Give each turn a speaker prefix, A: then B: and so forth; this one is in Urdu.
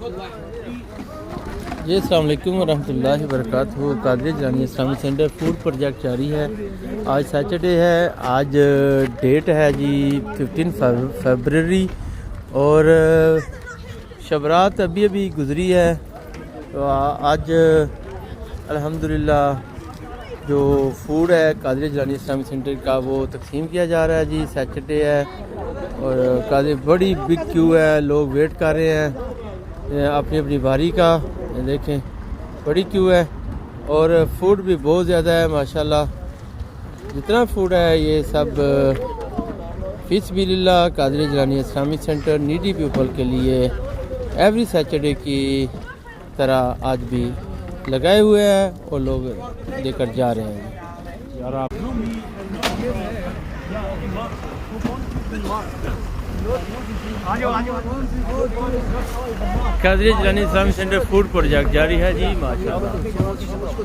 A: جی السلام علیکم ورحمۃ اللہ وبرکاتہ۔ Qadri Jilani Islamic centre food project جاری ہے۔ آج سیٹرڈے ہے، آج ڈیٹ ہے جی 15 فیبرری اور شبرات ابھی گزری ہے۔ تو آج الحمدللہ جو فوڈ ہے قادری جیلانی اسلامک سینٹر کا وہ تقسیم کیا جا رہا ہے جی۔ سیٹرڈے ہے اور قادری بڑی بگ کیو ہے، لوگ ویٹ کر رہے ہیں اپنی اپنی باری کا۔ دیکھیں بڑی کیو ہے اور فوڈ بھی بہت زیادہ ہے ماشاءاللہ۔ جتنا فوڈ ہے یہ سب فی سبیل اللہ Qadri Jilani Islamic centre needy people کے لیے ایوری سیٹرڈے کی طرح آج بھی لگائے ہوئے ہیں اور لوگ لے کر جا رہے ہیں۔ Qadri Jilani Islamic centre food project جاری ہے جی ماشاءاللہ۔